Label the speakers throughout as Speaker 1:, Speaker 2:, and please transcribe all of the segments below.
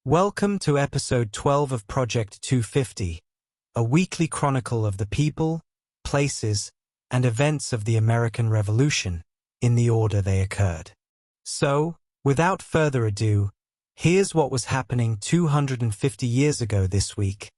Speaker 1: Welcome to episode 12 of Project 250, a weekly chronicle of the people, places, and events of the American Revolution, in the order they occurred. So, without further ado, here's what was happening 250 years ago this week,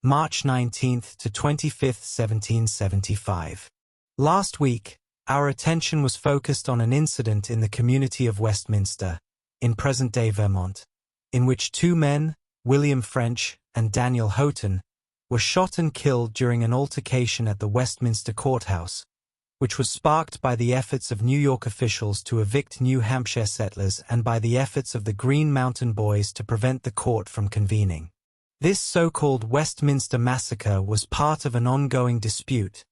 Speaker 1: March 19th to 25th, 1775. Last week, our attention was focused on an incident in the community of Westminster, in present-day Vermont, in which two men, William French and Daniel Houghton, were shot and killed during an altercation at the Westminster courthouse, which was sparked by the efforts of New York officials to evict New Hampshire settlers and by the efforts of the Green Mountain Boys to prevent the court from convening. This so-called Westminster Massacre was part of an ongoing dispute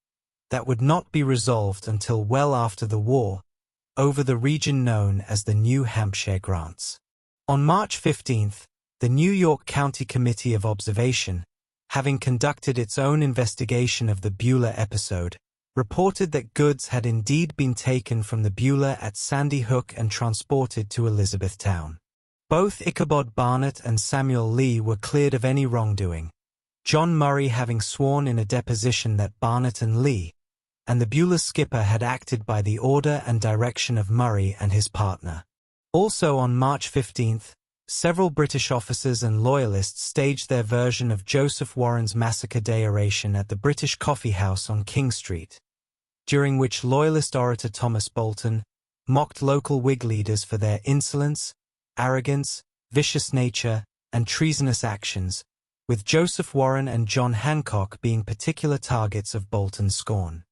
Speaker 1: that would not be resolved until well after the war, over the region known as the New Hampshire Grants. On March 15th, the New York County Committee of Observation, having conducted its own investigation of the Beulah episode, reported that goods had indeed been taken from the Beulah at Sandy Hook and transported to Elizabethtown. Both Ichabod Barnett and Samuel Lee were cleared of any wrongdoing, John Murray having sworn in a deposition that Barnett and Lee, and the Beulah skipper had acted by the order and direction of Murray and his partner. Also on March 15th, several British officers and loyalists staged their version of Joseph Warren's Massacre Day oration at the British Coffee House on King Street, during which loyalist orator Thomas Bolton mocked local Whig leaders for their insolence, arrogance, vicious nature, and treasonous actions, with Joseph Warren and John Hancock being particular targets of Bolton's scorn.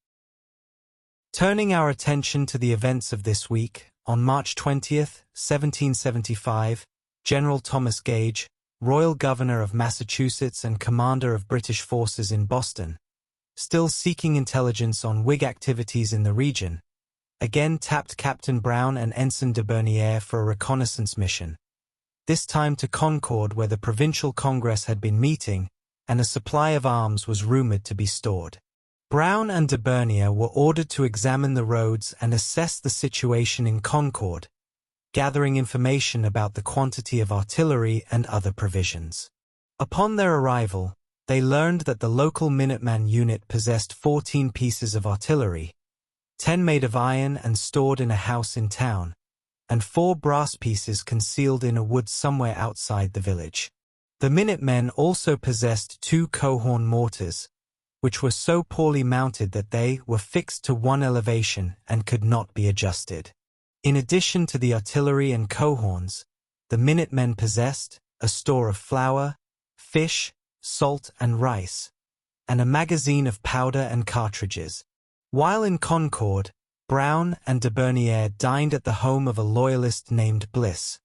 Speaker 1: Turning our attention to the events of this week, on March 20th, 1775, General Thomas Gage, Royal Governor of Massachusetts and commander of British forces in Boston, still seeking intelligence on Whig activities in the region, again tapped Captain Brown and Ensign de Bernier for a reconnaissance mission, this time to Concord where the Provincial Congress had been meeting and a supply of arms was rumored to be stored. Brown and de Bernier were ordered to examine the roads and assess the situation in Concord, gathering information about the quantity of artillery and other provisions. Upon their arrival, they learned that the local Minuteman unit possessed 14 pieces of artillery, 10 made of iron and stored in a house in town, and 4 brass pieces concealed in a wood somewhere outside the village. The Minutemen also possessed 2 Coehorn mortars, which were so poorly mounted that they were fixed to one elevation and could not be adjusted. In addition to the artillery and coehorns, the Minutemen possessed a store of flour, fish, salt and rice, and a magazine of powder and cartridges. While in Concord, Brown and de Bernier dined at the home of a loyalist named Bliss,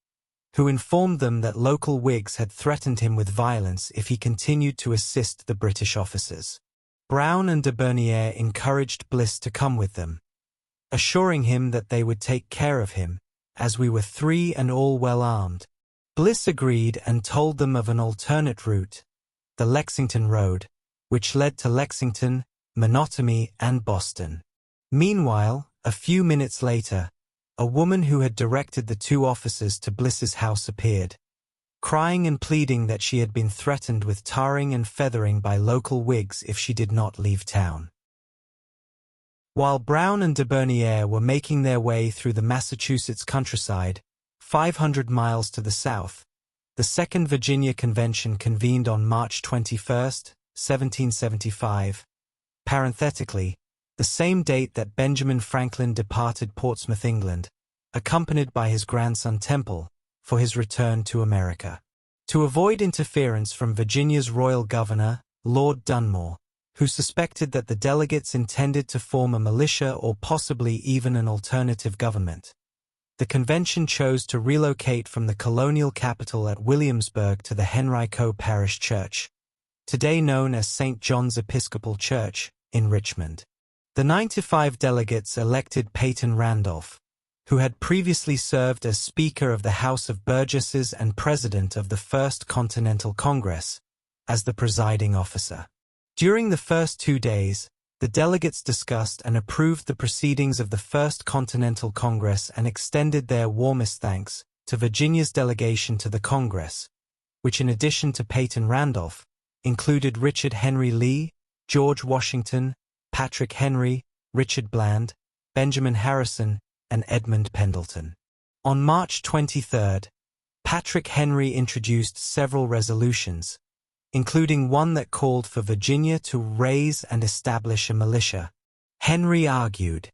Speaker 1: who informed them that local Whigs had threatened him with violence if he continued to assist the British officers. Brown and de Bernier encouraged Bliss to come with them, assuring him that they would take care of him, as we were 3 and all well armed. Bliss agreed and told them of an alternate route, the Lexington Road, which led to Lexington, Menotomy, and Boston. Meanwhile, a few minutes later, a woman who had directed the 2 officers to Bliss's house appeared, crying and pleading that she had been threatened with tarring and feathering by local Whigs if she did not leave town. While Brown and de Bernier were making their way through the Massachusetts countryside, 500 miles to the south, the Second Virginia Convention convened on March 21, 1775, parenthetically, the same date that Benjamin Franklin departed Portsmouth, England, accompanied by his grandson Temple, for his return to America. To avoid interference from Virginia's royal governor, Lord Dunmore, who suspected that the delegates intended to form a militia or possibly even an alternative government, the convention chose to relocate from the colonial capital at Williamsburg to the Henrico Parish Church, today known as St. John's Episcopal Church, in Richmond. The 95 delegates elected Peyton Randolph, who had previously served as Speaker of the House of Burgesses and President of the First Continental Congress, as the presiding officer. During the first 2 days, the delegates discussed and approved the proceedings of the First Continental Congress and extended their warmest thanks to Virginia's delegation to the Congress, which in addition to Peyton Randolph, included Richard Henry Lee, George Washington, Patrick Henry, Richard Bland, Benjamin Harrison, and Edmund Pendleton. On March 23, Patrick Henry introduced several resolutions, including one that called for Virginia to raise and establish a militia. Henry argued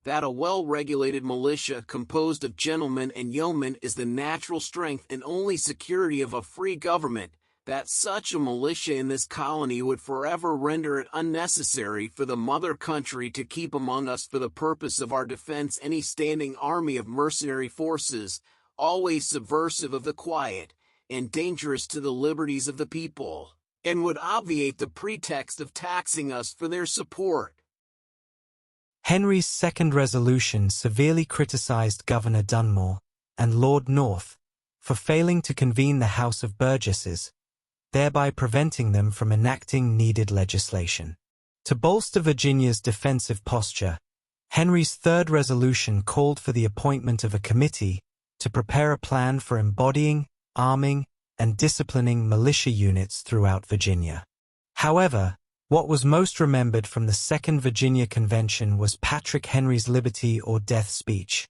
Speaker 2: that a well-regulated militia composed of gentlemen and yeomen is the natural strength and only security of a free government, that such a militia in this colony would forever render it unnecessary for the mother country to keep among us for the purpose of our defense any standing army of mercenary forces, always subversive of the quiet, and dangerous to the liberties of the people, and would obviate the pretext of taxing us for their support.
Speaker 1: Henry's second resolution severely criticized Governor Dunmore and Lord North for failing to convene the House of Burgesses, thereby preventing them from enacting needed legislation. To bolster Virginia's defensive posture, Henry's third resolution called for the appointment of a committee to prepare a plan for embodying, arming, and disciplining militia units throughout Virginia. However, what was most remembered from the Second Virginia Convention was Patrick Henry's Liberty or Death speech,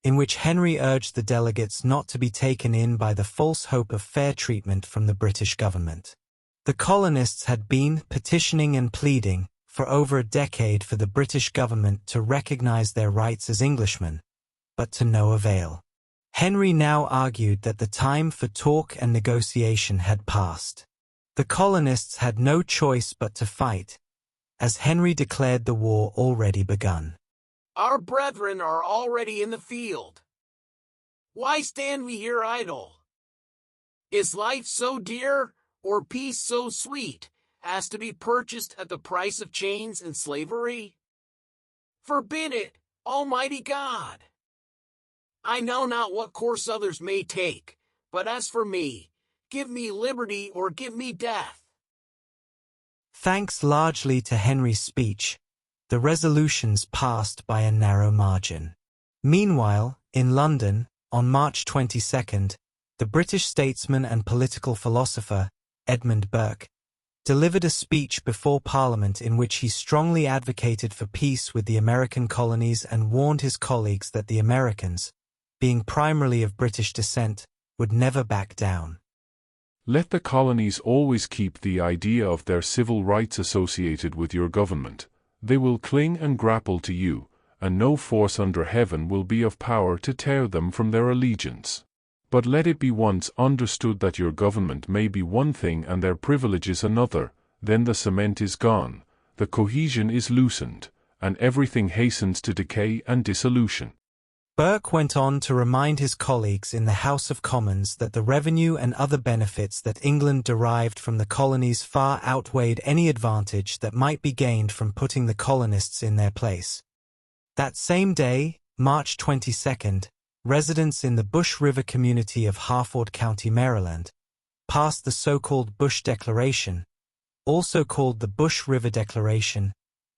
Speaker 1: in which Henry urged the delegates not to be taken in by the false hope of fair treatment from the British government. The colonists had been petitioning and pleading for over a decade for the British government to recognize their rights as Englishmen, but to no avail. Henry now argued that the time for talk and negotiation had passed. The colonists had no choice but to fight, as Henry declared the war already begun.
Speaker 2: Our brethren are already in the field. Why stand we here idle? Is life so dear, or peace so sweet, as to be purchased at the price of chains and slavery? Forbid it, Almighty God! I know not what course others may take, but as for me, give me liberty or give me death.
Speaker 1: Thanks largely to Henry's speech, the resolutions passed by a narrow margin. Meanwhile, in London, on March 22, the British statesman and political philosopher, Edmund Burke, delivered a speech before Parliament in which he strongly advocated for peace with the American colonies and warned his colleagues that the Americans, being primarily of British descent, would never back down.
Speaker 3: Let the colonies always keep the idea of their civil rights associated with your government. They will cling and grapple to you, and no force under heaven will be of power to tear them from their allegiance. But let it be once understood that your government may be one thing and their privileges another, then the cement is gone, the cohesion is loosened, and everything hastens to decay and dissolution.
Speaker 1: Burke went on to remind his colleagues in the House of Commons that the revenue and other benefits that England derived from the colonies far outweighed any advantage that might be gained from putting the colonists in their place. That same day, March 22, residents in the Bush River community of Harford County, Maryland, passed the so-called Bush Declaration, also called the Bush River Declaration,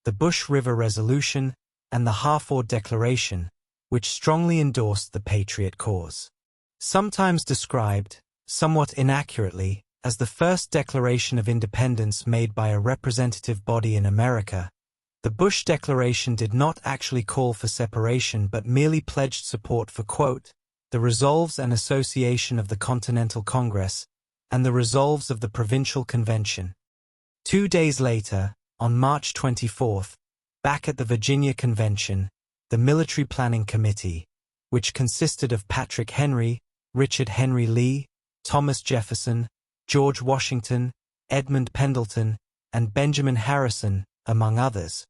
Speaker 1: the Bush River Resolution, and the Harford Declaration, which strongly endorsed the Patriot cause. Sometimes described, somewhat inaccurately, as the first declaration of independence made by a representative body in America, the Bush Declaration did not actually call for separation but merely pledged support for, quote, the resolves and association of the Continental Congress and the resolves of the Provincial Convention. 2 days later, on March 24, back at the Virginia Convention, the Military Planning Committee, which consisted of Patrick Henry, Richard Henry Lee, Thomas Jefferson, George Washington, Edmund Pendleton, and Benjamin Harrison, among others,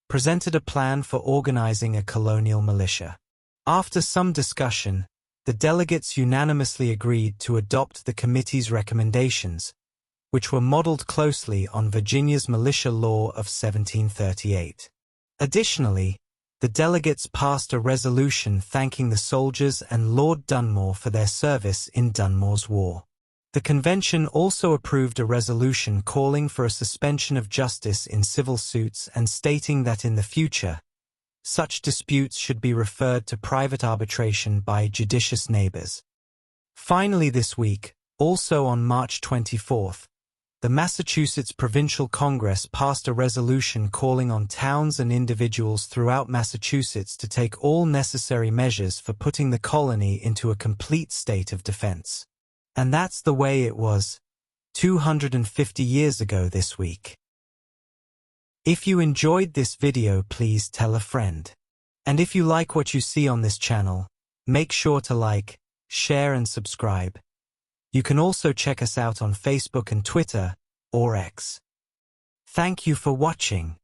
Speaker 1: presented a plan for organizing a colonial militia. After some discussion, the delegates unanimously agreed to adopt the committee's recommendations, which were modeled closely on Virginia's militia law of 1738. Additionally, the delegates passed a resolution thanking the soldiers and Lord Dunmore for their service in Dunmore's War. The convention also approved a resolution calling for a suspension of justice in civil suits and stating that in the future, such disputes should be referred to private arbitration by judicious neighbors. Finally this week, Also on March 24, the Massachusetts Provincial Congress passed a resolution calling on towns and individuals throughout Massachusetts to take all necessary measures for putting the colony into a complete state of defense. And that's the way it was 250 years ago this week. If you enjoyed this video, please tell a friend. And if you like what you see on this channel, make sure to like, share and subscribe. You can also check us out on Facebook and Twitter, or X. Thank you for watching.